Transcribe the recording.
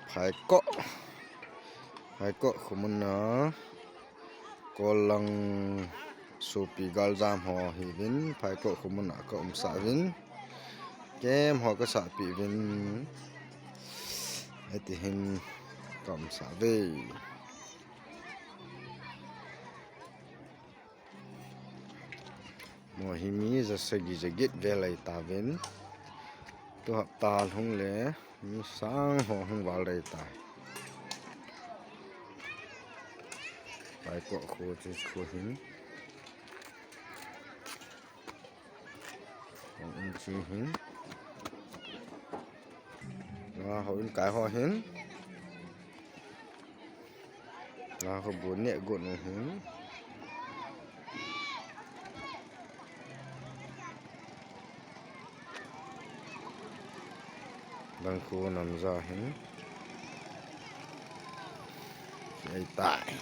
phải có không muốn nó có lăng sopi gal jam ho hi vin phải có không muốn có xả vin kem họ có xả pi vin ai thì hình cầm xả về mùa hi mi giờ sagi giờ get về lại ta vin tu hấp ta không lẽ mi sang họ không vào đây ta phải có khô chứ khô hin ông chi hin nó họ in cái họ hin nó họ buồn nhẹ gọn hin đang khô nằm ra hin ai tại